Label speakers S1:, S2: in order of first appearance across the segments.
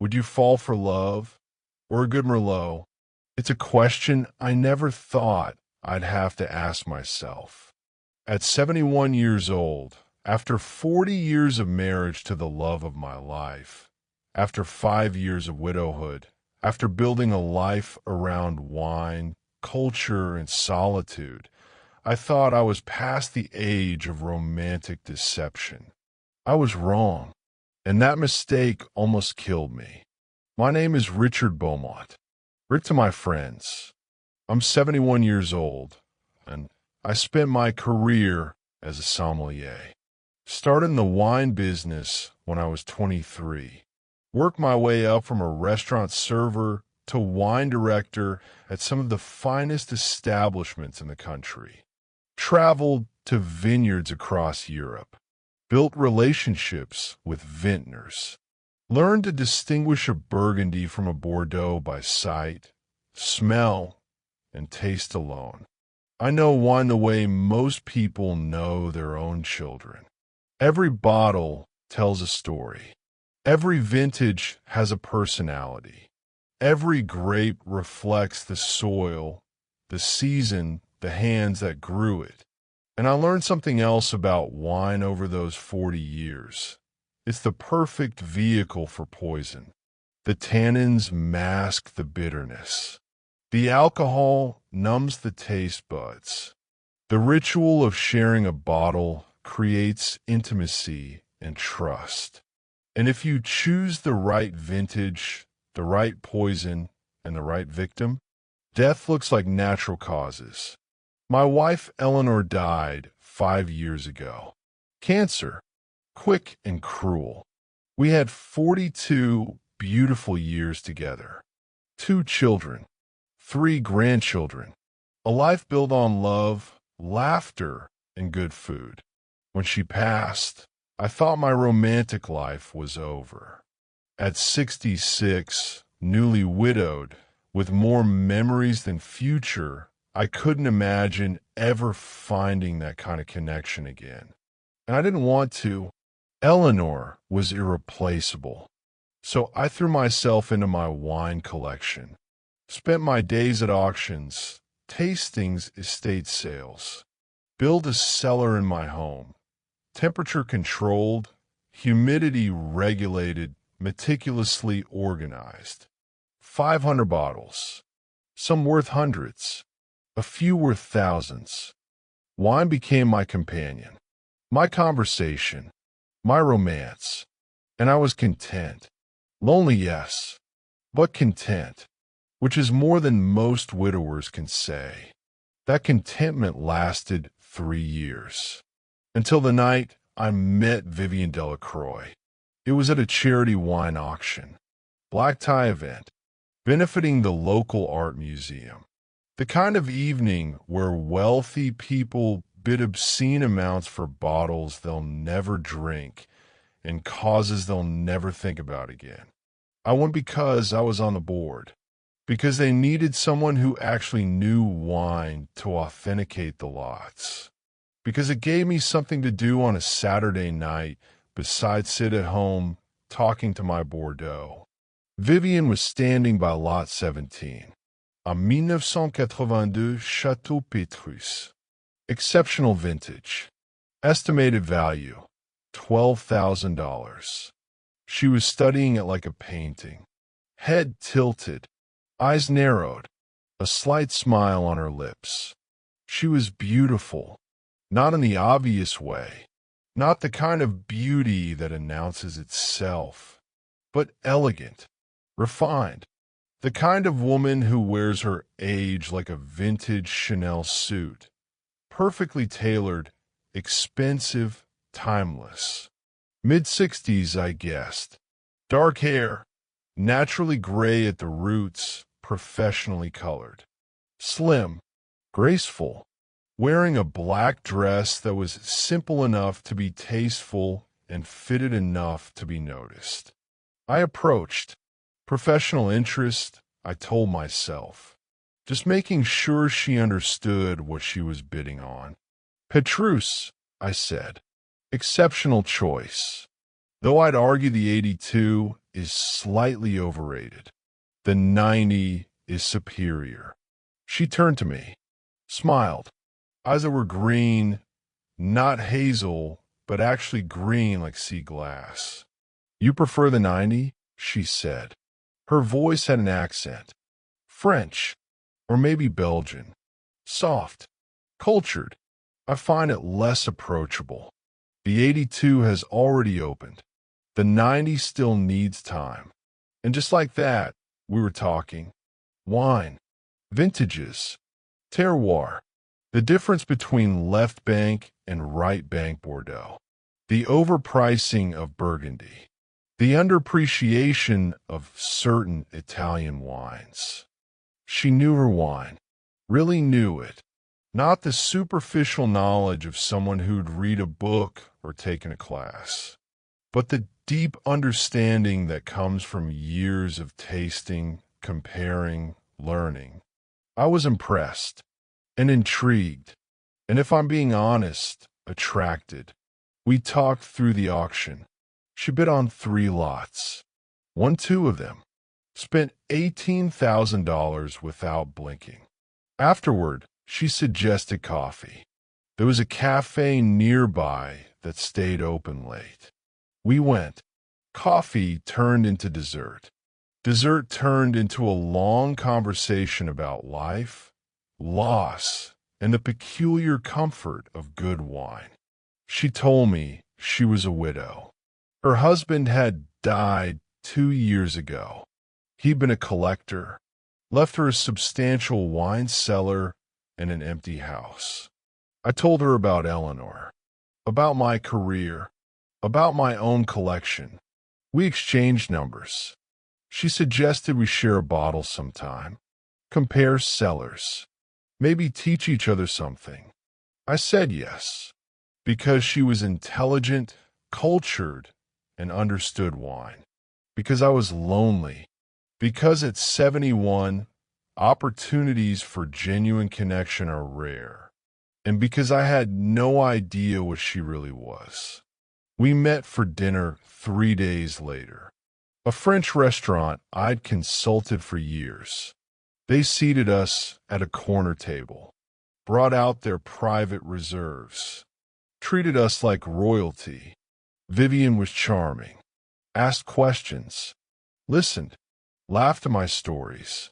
S1: Would you fall for love or a good Merlot? It's a question I never thought I'd have to ask myself. At 71 years old, after 40 years of marriage to the love of my life, after 5 years of widowhood, after building a life around wine, culture, and solitude, I thought I was past the age of romantic deception. I was wrong, and that mistake almost killed me. My name is Richard Beaumont. Rick to my friends. I'm 71 years old, and I spent my career as a sommelier. Started in the wine business when I was 23. Worked my way up from a restaurant server to wine director at some of the finest establishments in the country. Traveled to vineyards across Europe. Built relationships with vintners. Learned to distinguish a Burgundy from a Bordeaux by sight, smell, and taste alone. I know wine the way most people know their own children. Every bottle tells a story. Every vintage has a personality. Every grape reflects the soil, the season, the hands that grew it. And I learned something else about wine over those 40 years. It's the perfect vehicle for poison. The tannins mask the bitterness. The alcohol numbs the taste buds. The ritual of sharing a bottle creates intimacy and trust. And if you choose the right vintage, the right poison, and the right victim, death looks like natural causes. My wife Eleanor died 5 years ago. Cancer. Quick and cruel. We had 42 beautiful years together. 2 children. 3 grandchildren. A life built on love, laughter, and good food. When she passed, I thought my romantic life was over. At 66, newly widowed, with more memories than future, I couldn't imagine ever finding that kind of connection again. And I didn't want to. Eleanor was irreplaceable. So I threw myself into my wine collection. Spent my days at auctions, tastings, estate sales. Built a cellar in my home. Temperature controlled, humidity regulated, meticulously organized. 500 bottles. Some worth hundreds. A few worth thousands. Wine became my companion. My conversation. My romance. And I was content. Lonely, yes, but content, which is more than most widowers can say. That contentment lasted 3 years, until the night I met Vivienne Delacroix. It was at a charity wine auction, black tie event, benefiting the local art museum. The kind of evening where wealthy people bid obscene amounts for bottles they'll never drink and causes they'll never think about again. I went because I was on the board, because they needed someone who actually knew wine to authenticate the lots, because it gave me something to do on a Saturday night besides sit at home talking to my Bordeaux. Vivienne was standing by lot 17, a 1982 Chateau Petrus. Exceptional vintage. Estimated value, $12,000. She was studying it like a painting. Head tilted, eyes narrowed, a slight smile on her lips. She was beautiful, not in the obvious way, not the kind of beauty that announces itself, but elegant, refined, the kind of woman who wears her age like a vintage Chanel suit, perfectly tailored, expensive, timeless. Mid-60s, I guessed. Dark hair, naturally gray at the roots, professionally colored. Slim, graceful, wearing a black dress that was simple enough to be tasteful and fitted enough to be noticed. I approached. Professional interest, I told myself. Just making sure she understood what she was bidding on. Petrus, I said. Exceptional choice. though I'd argue the 82 is slightly overrated. The 90 is superior. She turned to me, smiled, eyes that were green, not hazel, but actually green like sea glass. You prefer the 90? She said. Her voice had an accent. French, or maybe Belgian. Soft, cultured. I find it less approachable. The 82 has already opened. The 90 still needs time. And just like that, we were talking. Wine, vintages, terroir, the difference between left bank and right bank Bordeaux, the overpricing of Burgundy, the underappreciation of certain Italian wines. She knew her wine, really knew it, not the superficial knowledge of someone who'd read a book or taken a class, but the deep understanding that comes from years of tasting, comparing, learning. I was impressed and intrigued, and if I'm being honest, attracted. We talked through the auction. She bid on 3 lots. Won 2 of them. Spent $18,000 without blinking. Afterward, she suggested coffee. There was a cafe nearby that stayed open late. We went. Coffee turned into dessert. Dessert turned into a long conversation about life, loss, and the peculiar comfort of good wine. She told me she was a widow. Her husband had died 2 years ago. He'd been a collector, left her a substantial wine cellar and an empty house. I told her about Eleanor, about my career, about my own collection. We exchanged numbers. She suggested we share a bottle sometime, compare cellars, maybe teach each other something. I said yes, because she was intelligent, cultured, and understood wine. Because I was lonely. Because at 71, opportunities for genuine connection are rare. And because I had no idea what she really was. We met for dinner 3 days later. A French restaurant I'd consulted for years. They seated us at a corner table, brought out their private reserves, treated us like royalty. Vivienne was charming, asked questions, listened, laughed at my stories,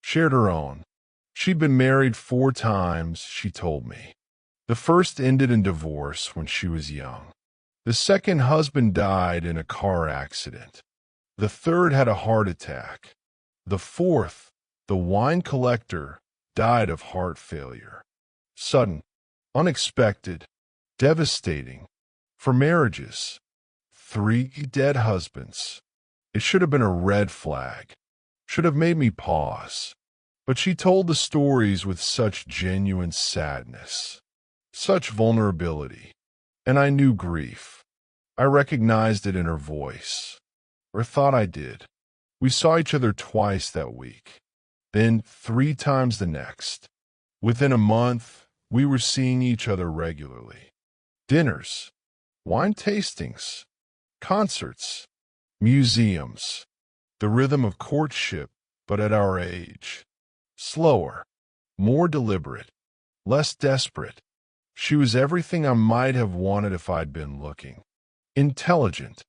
S1: shared her own. She'd been married 4 times, she told me. The first ended in divorce when she was young. The second husband died in a car accident. The third had a heart attack. The fourth, the wine collector, died of heart failure. Sudden, unexpected, devastating. For marriages, 3 dead husbands. It should have been a red flag. Should have made me pause. But she told the stories with such genuine sadness, such vulnerability. And I knew grief. I recognized it in her voice. Or thought I did. We saw each other twice that week. Then 3 times the next. Within a month, we were seeing each other regularly. Dinners, wine tastings, concerts, museums. The rhythm of courtship, but at our age. Slower, more deliberate, less desperate. She was everything I might have wanted if I'd been looking. Intelligent,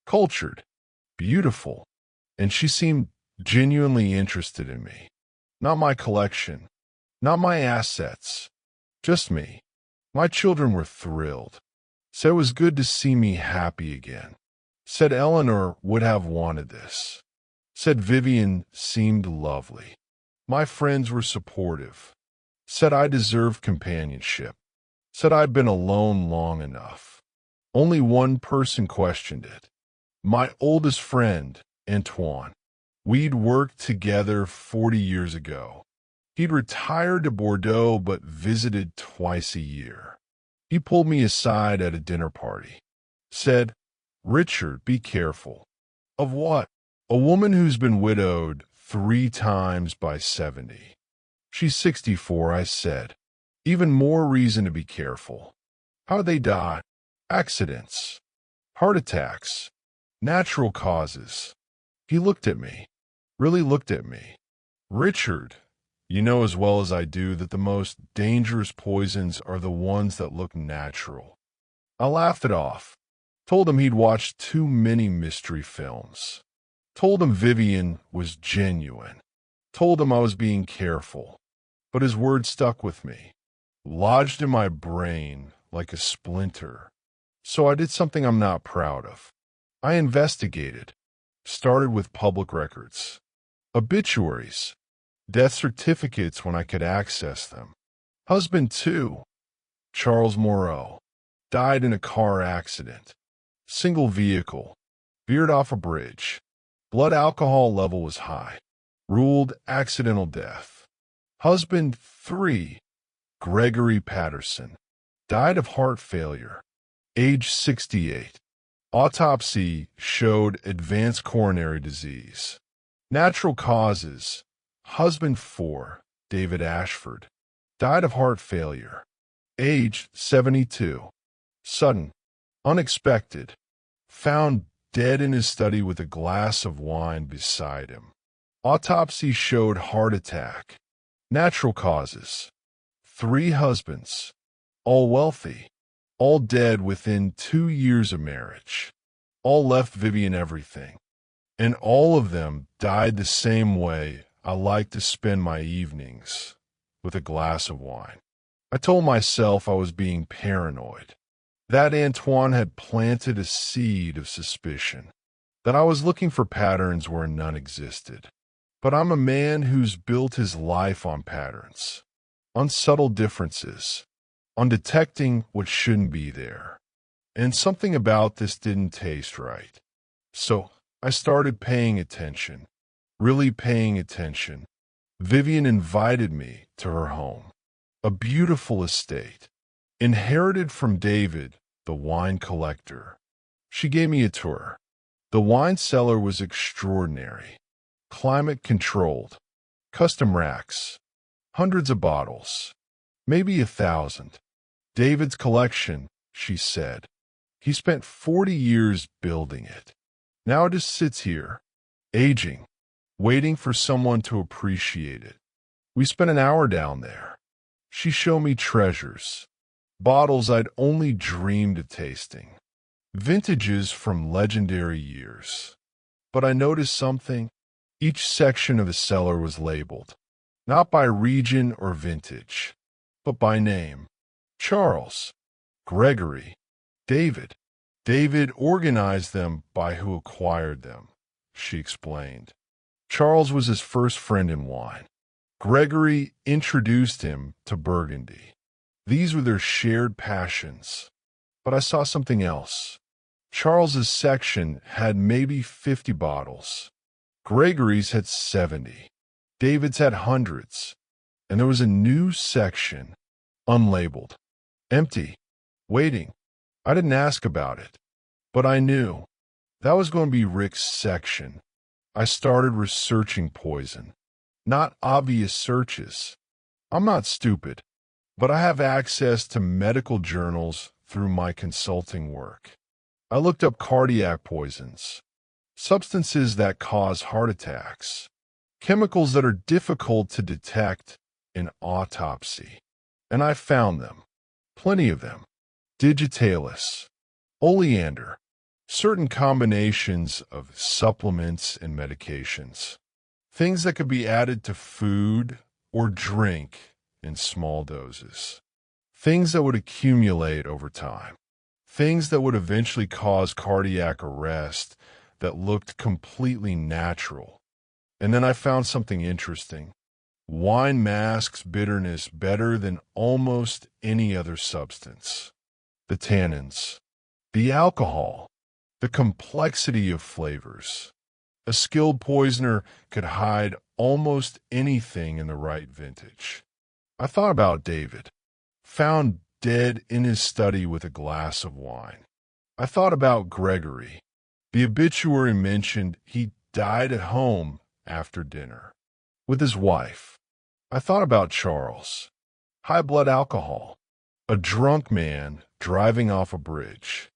S1: cultured, beautiful, and she seemed genuinely interested in me. Not my collection, not my assets, just me. My children were thrilled. Said it was good to see me happy again. Said Eleanor would have wanted this. Said Vivienne seemed lovely. My friends were supportive. Said I deserved companionship. Said I'd been alone long enough. Only one person questioned it. My oldest friend, Antoine. We'd worked together 40 years ago. He'd retired to Bordeaux but visited twice a year. He pulled me aside at a dinner party. Said, "Richard, be careful." Of what? A woman who's been widowed 3 times by 70. She's 64, I said. Even more reason to be careful. How'd they die? Accidents. Heart attacks. Natural causes. He looked at me, really looked at me. Richard, you know as well as I do that the most dangerous poisons are the ones that look natural. I laughed it off, told him he'd watched too many mystery films, told him Vivienne was genuine, told him I was being careful, but his words stuck with me, lodged in my brain like a splinter. So I did something I'm not proud of. I investigated, started with public records, obituaries, death certificates when I could access them. Husband 2, Charles Moreau, died in a car accident. Single vehicle, veered off a bridge. Blood alcohol level was high. Ruled accidental death. Husband 3, Gregory Patterson, died of heart failure. Age 68. Autopsy showed advanced coronary disease. Natural causes. Husband 4, David Ashford, died of heart failure. Age 72. Sudden, unexpected. Found dead in his study with a glass of wine beside him. Autopsy showed heart attack. Natural causes. 3 husbands, all wealthy, all dead within 2 years of marriage. All left Vivienne everything. And all of them died the same way I like to spend my evenings, with a glass of wine. I told myself I was being paranoid, that Antoine had planted a seed of suspicion, that I was looking for patterns where none existed. But I'm a man who's built his life on patterns, on subtle differences, on detecting what shouldn't be there. And something about this didn't taste right. So I started paying attention, really paying attention. Vivienne invited me to her home, a beautiful estate, inherited from David, the wine collector. She gave me a tour. The wine cellar was extraordinary, climate-controlled, custom racks, hundreds of bottles, maybe 1,000. David's collection, she said. He spent 40 years building it. Now it just sits here, aging, waiting for someone to appreciate it. We spent an hour down there. She showed me treasures, bottles I'd only dreamed of tasting, vintages from legendary years. But I noticed something. Each section of the cellar was labeled, not by region or vintage, but by name. Charles, Gregory, David. David organized them by who acquired them, she explained. Charles was his first friend in wine. Gregory introduced him to Burgundy. These were their shared passions. But I saw something else. Charles's section had maybe 50 bottles. Gregory's had 70. David's had hundreds. And there was a new section, unlabeled, empty, waiting. I didn't ask about it, but I knew. That was going to be Rick's section. I started researching poison. Not obvious searches. I'm not stupid, but I have access to medical journals through my consulting work. I looked up cardiac poisons, substances that cause heart attacks, chemicals that are difficult to detect in autopsy. And I found them, plenty of them. Digitalis, oleander, certain combinations of supplements and medications, things that could be added to food or drink in small doses, things that would accumulate over time, things that would eventually cause cardiac arrest that looked completely natural. And then I found something interesting. Wine masks bitterness better than almost any other substance. The tannins, the alcohol, the complexity of flavors. A skilled poisoner could hide almost anything in the right vintage. I thought about David, found dead in his study with a glass of wine. I thought about Gregory. The obituary mentioned he died at home after dinner with his wife. I thought about Charles. High blood alcohol. A drunk man driving off a bridge.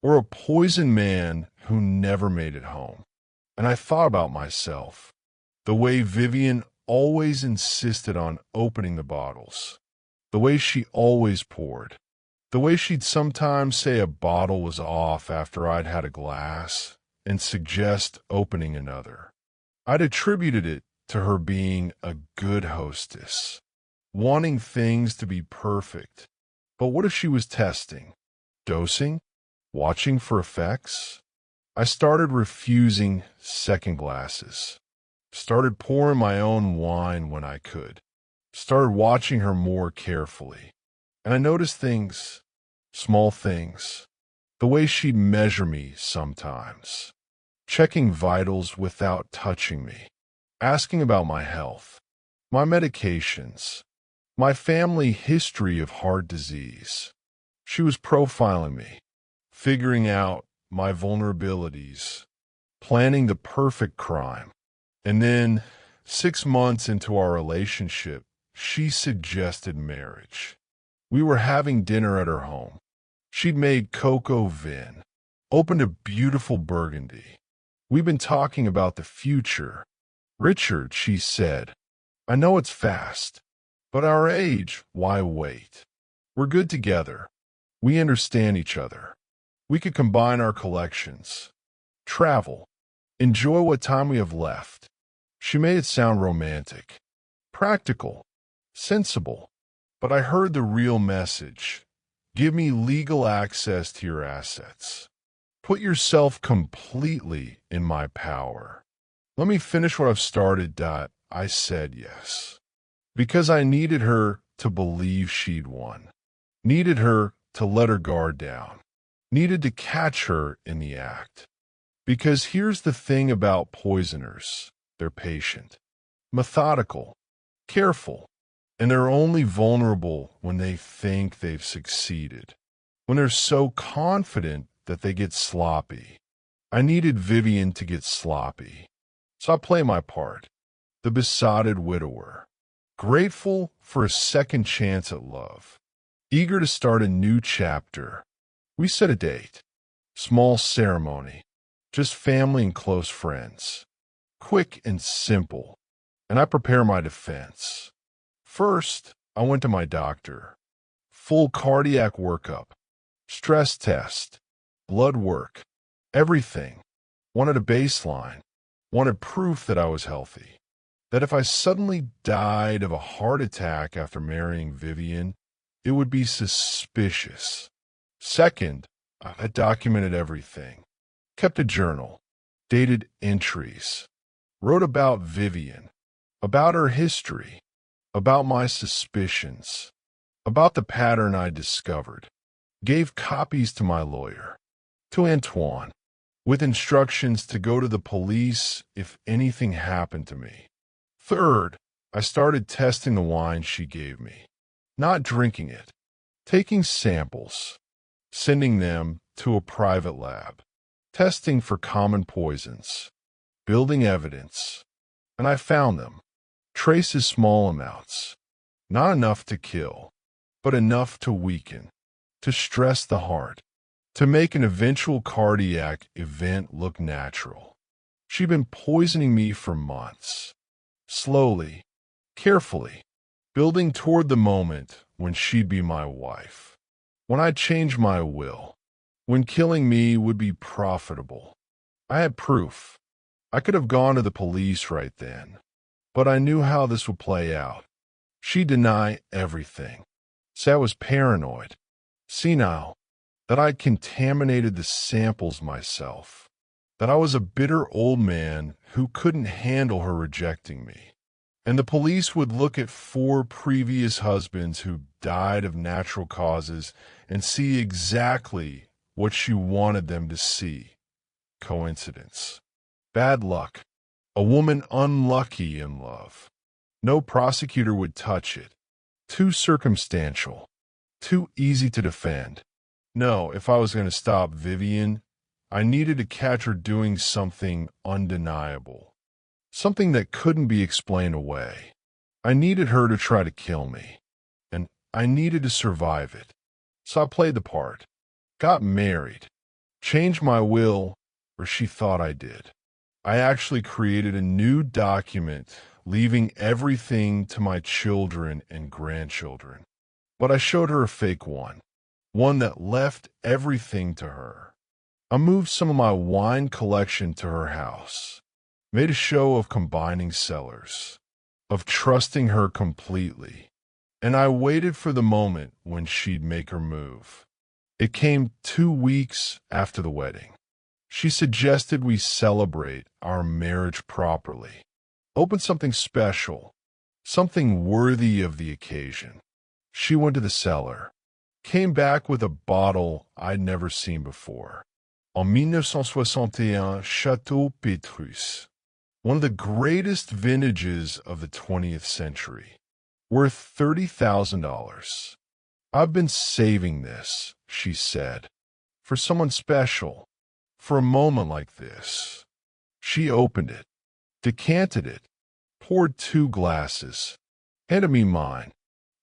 S1: Or a poisoned man who never made it home. And I thought about myself, the way Vivienne always insisted on opening the bottles, the way she always poured, the way she'd sometimes say a bottle was off after I'd had a glass and suggest opening another. I'd attributed it to her being a good hostess, wanting things to be perfect. But what if she was testing, dosing, watching for effects? I started refusing second glasses, started pouring my own wine when I could, started watching her more carefully. And I noticed things, small things, the way she'd measure me sometimes, checking vitals without touching me, asking about my health, my medications, my family history of heart disease. She was profiling me, figuring out my vulnerabilities, planning the perfect crime. And then, 6 months into our relationship, she suggested marriage. We were having dinner at her home. She'd made cocoa vin, opened a beautiful Burgundy. We've been talking about the future. Richard, she said, I know it's fast, but our age, why wait? We're good together. We understand each other. We could combine our collections, travel, enjoy what time we have left. She made it sound romantic, practical, sensible. But I heard the real message. Give me legal access to your assets. Put yourself completely in my power. Let me finish what I've started. I said yes. Because I needed her to believe she'd won. Needed her to let her guard down. Needed to catch her in the act. Because here's the thing about poisoners. They're patient, methodical, careful. And they're only vulnerable when they think they've succeeded, when they're so confident that they get sloppy. I needed Vivienne to get sloppy. So I play my part, the besotted widower, grateful for a second chance at love, eager to start a new chapter. We set a date, small ceremony, just family and close friends, quick and simple, and I prepare my defense. First, I went to my doctor. Full cardiac workup, stress test, blood work, everything. Wanted a baseline. Wanted proof that I was healthy. That if I suddenly died of a heart attack after marrying Vivienne, it would be suspicious. Second, I documented everything. Kept a journal. Dated entries. Wrote about Vivienne. About her history. About my suspicions, about the pattern I discovered, gave copies to my lawyer, to Antoine, with instructions to go to the police if anything happened to me. Third, I started testing the wine she gave me, not drinking it, taking samples, sending them to a private lab, testing for common poisons, building evidence, and I found them. Traces small amounts, not enough to kill, but enough to weaken, to stress the heart, to make an eventual cardiac event look natural. She'd been poisoning me for months, slowly, carefully, building toward the moment when she'd be my wife, when I'd change my will, when killing me would be profitable. I had proof. I could have gone to the police right then. But I knew how this would play out. She'd deny everything. Say I was paranoid, senile, that I'd contaminated the samples myself, that I was a bitter old man who couldn't handle her rejecting me. And the police would look at 4 previous husbands who died of natural causes and see exactly what she wanted them to see. Coincidence. Bad luck. A woman unlucky in love. No prosecutor would touch it. Too circumstantial. Too easy to defend. No, if I was going to stop Vivienne, I needed to catch her doing something undeniable. Something that couldn't be explained away. I needed her to try to kill me. And I needed to survive it. So I played the part. Got married. Changed my will or she thought I did. I actually created a new document, leaving everything to my children and grandchildren. But I showed her a fake one that left everything to her. I moved some of my wine collection to her house, made a show of combining cellars, of trusting her completely, and I waited for the moment when she'd make her move. It came 2 weeks after the wedding. She suggested we celebrate our marriage properly, open something special, something worthy of the occasion. She went to the cellar, came back with a bottle I'd never seen before. En 1961, Chateau Petrus, one of the greatest vintages of the 20th century, worth $30,000. I've been saving this, she said, for someone special, for a moment like this. She opened it, decanted it, poured 2 glasses, handed me mine,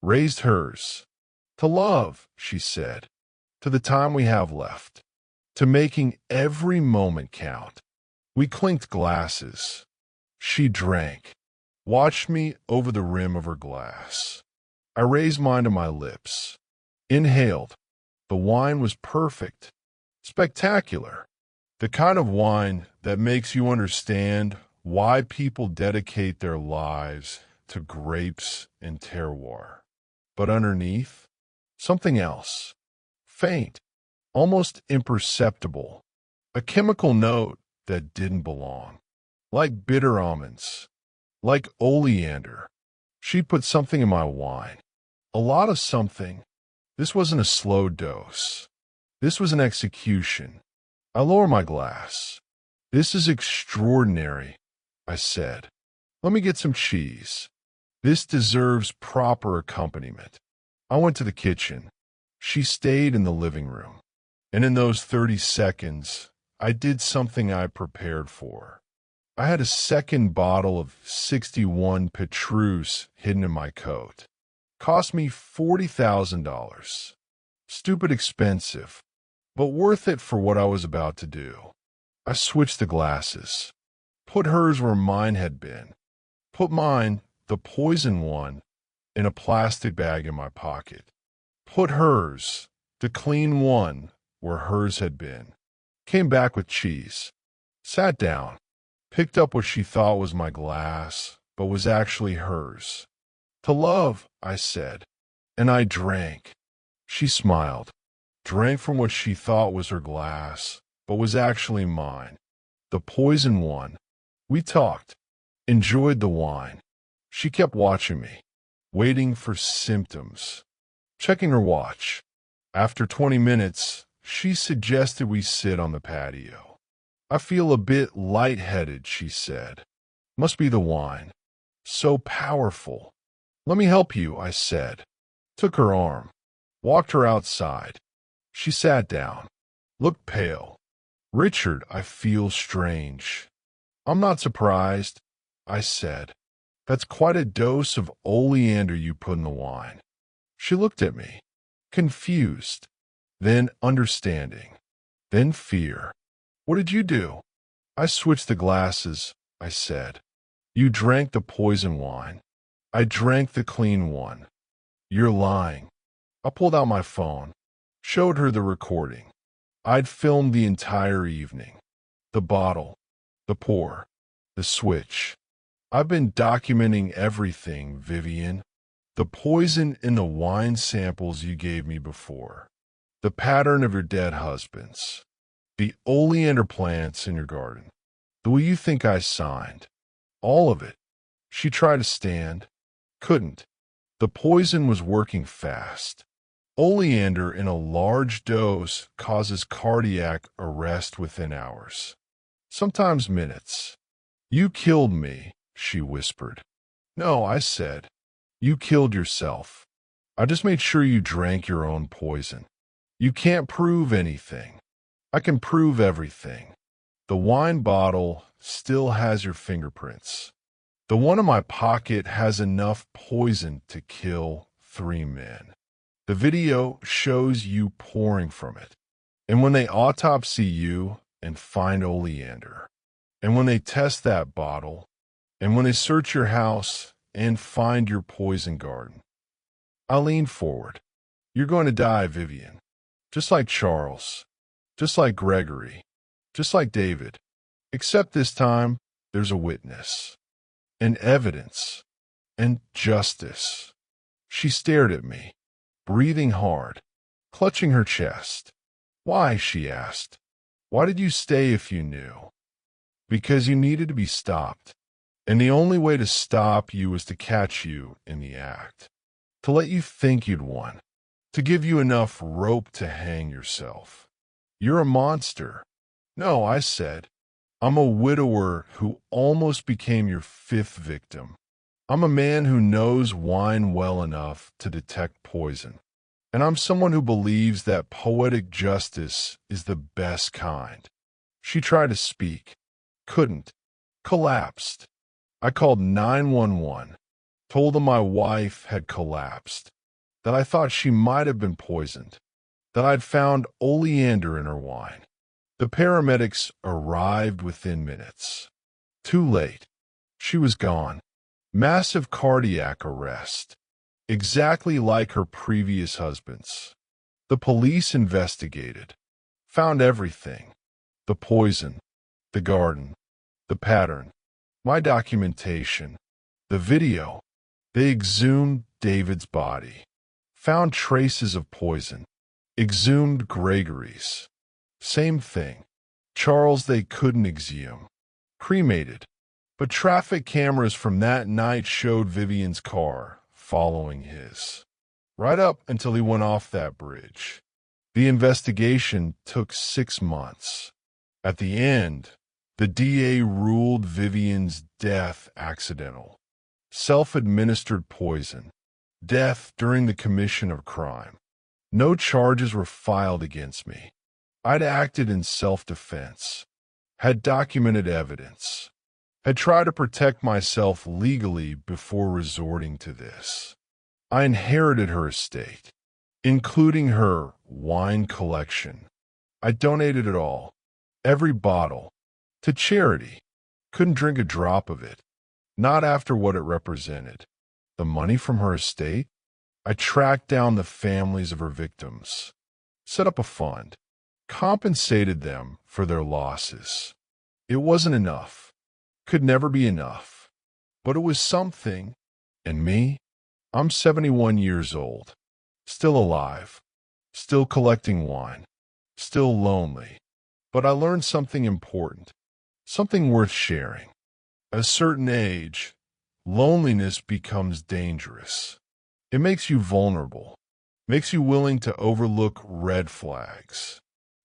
S1: raised hers. To love, she said, to the time we have left, to making every moment count. We clinked glasses. She drank, watched me over the rim of her glass. I raised mine to my lips, inhaled. The wine was perfect, spectacular. The kind of wine that makes you understand why people dedicate their lives to grapes and terroir. But underneath, something else, faint, almost imperceptible, a chemical note that didn't belong, like bitter almonds, like oleander. She put something in my wine, a lot of something. This wasn't a slow dose. This was an execution. I lower my glass. This is extraordinary, I said. Let me get some cheese. This deserves proper accompaniment. I went to the kitchen. She stayed in the living room. And in those 30 seconds, I did something I prepared for. I had a second bottle of 61 Petrus hidden in my coat. Cost me $40,000. Stupid expensive, but worth it for what I was about to do. I switched the glasses, put hers where mine had been, put mine, the poison one, in a plastic bag in my pocket, put hers, the clean one, where hers had been, came back with cheese, sat down, picked up what she thought was my glass, but was actually hers. To love, I said, and I drank. She smiled, drank from what she thought was her glass, but was actually mine, the poison one. We talked, enjoyed the wine. She kept watching me, waiting for symptoms, checking her watch. After 20 minutes, she suggested we sit on the patio. I feel a bit lightheaded, she said. Must be the wine. So powerful. Let me help you, I said. Took her arm, walked her outside. She sat down, looked pale. Richard, I feel strange. I'm not surprised, I said. That's quite a dose of oleander you put in the wine. She looked at me, confused, then understanding, then fear. What did you do? I switched the glasses, I said. You drank the poison wine. I drank the clean one. You're lying. I pulled out my phone, showed her the recording. I'd filmed the entire evening. The bottle, the pour, the switch. I've been documenting everything, Vivienne. The poison in the wine samples you gave me before. The pattern of your dead husbands. The oleander plants in your garden. The way you think I signed. All of it. She tried to stand. Couldn't. The poison was working fast. Oleander in a large dose causes cardiac arrest within hours. Sometimes minutes. You killed me, she whispered. No, I said. You killed yourself. I just made sure you drank your own poison. You can't prove anything. I can prove everything. The wine bottle still has your fingerprints. The one in my pocket has enough poison to kill 3 men. The video shows you pouring from it. And when they autopsy you, and find oleander. And when they test that bottle, and when they search your house and find your poison garden, I lean forward. You're going to die, Vivienne. Just like Charles. Just like Gregory. Just like David. Except this time, there's a witness. And evidence. And justice. She stared at me, breathing hard, clutching her chest. Why, she asked. Why did you stay if you knew? Because you needed to be stopped. And the only way to stop you was to catch you in the act. To let you think you'd won. To give you enough rope to hang yourself. You're a monster. No, I said. I'm a widower who almost became your fifth victim. I'm a man who knows wine well enough to detect poison. And I'm someone who believes that poetic justice is the best kind. She tried to speak. Couldn't. Collapsed. I called 911. Told them my wife had collapsed. That I thought she might have been poisoned. That I'd found oleander in her wine. The paramedics arrived within minutes. Too late. She was gone. Massive cardiac arrest. Exactly like her previous husband's. The police investigated. Found everything. The poison. The garden. The pattern. My documentation. The video. They exhumed David's body. Found traces of poison. Exhumed Gregory's. Same thing. Charles they couldn't exhume. Cremated. But traffic cameras from that night showed Vivienne's car following his. Right up until he went off that bridge. The investigation took 6 months. At the end, the DA ruled Vivienne's death accidental. Self-administered poison. Death during the commission of crime. No charges were filed against me. I'd acted in self-defense. Had documented evidence. Had tried to protect myself legally before resorting to this. I inherited her estate, including her wine collection. I donated it all, every bottle, to charity. Couldn't drink a drop of it, not after what it represented. The money from her estate? I tracked down the families of her victims, set up a fund, compensated them for their losses. It wasn't enough. Could never be enough. But it was something. And me? I'm 71 years old. Still alive. Still collecting wine. Still lonely. But I learned something important. Something worth sharing. At a certain age, loneliness becomes dangerous. It makes you vulnerable. Makes you willing to overlook red flags.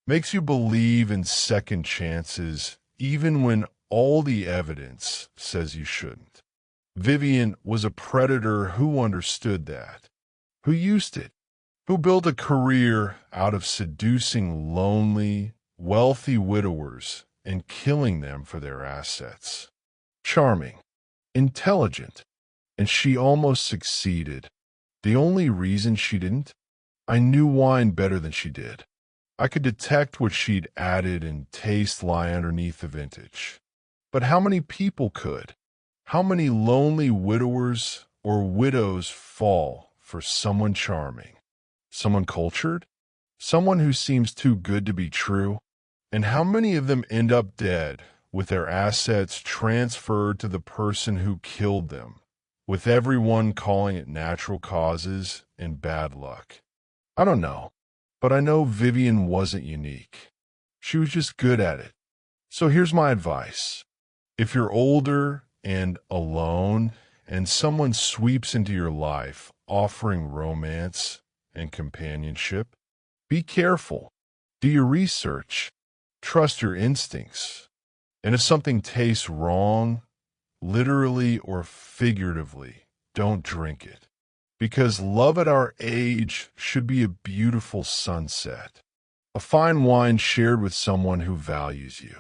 S1: Makes you believe in second chances even when all the evidence says you shouldn't. Vivienne was a predator who understood that, who used it, who built a career out of seducing lonely, wealthy widowers and killing them for their assets. Charming, intelligent, and she almost succeeded. The only reason she didn't? I knew wine better than she did. I could detect what she'd added and taste lie underneath the vintage. But how many people could? How many lonely widowers or widows fall for someone charming? Someone cultured? Someone who seems too good to be true? And how many of them end up dead, with their assets transferred to the person who killed them, with everyone calling it natural causes and bad luck? I don't know, but I know Vivienne wasn't unique. She was just good at it. So here's my advice. If you're older and alone and someone sweeps into your life offering romance and companionship, be careful. Do your research. Trust your instincts. And if something tastes wrong, literally or figuratively, don't drink it. Because love at our age should be a beautiful sunset. A fine wine shared with someone who values you.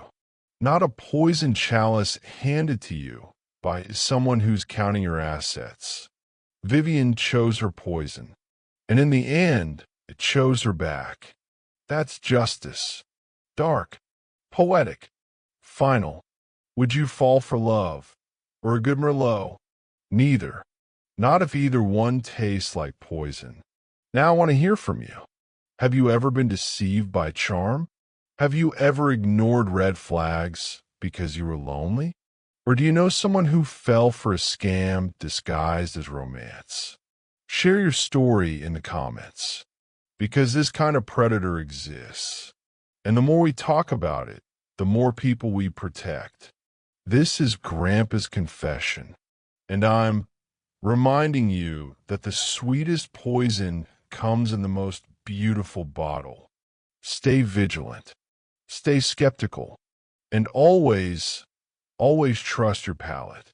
S1: Not a poison chalice handed to you by someone who's counting your assets. Vivienne chose her poison, and in the end, it chose her back. That's justice. Dark, Poetic. Final. Would you fall for love? Or a good Merlot? Neither. Not if either one tastes like poison. Now I want to hear from you. Have you ever been deceived by charm? Have you ever ignored red flags because you were lonely? Or do you know someone who fell for a scam disguised as romance? Share your story in the comments, because this kind of predator exists. And the more we talk about it, the more people we protect. This is Grandpa's Confession, and I'm reminding you that the sweetest poison comes in the most beautiful bottle. Stay vigilant, stay skeptical, and always trust your palate.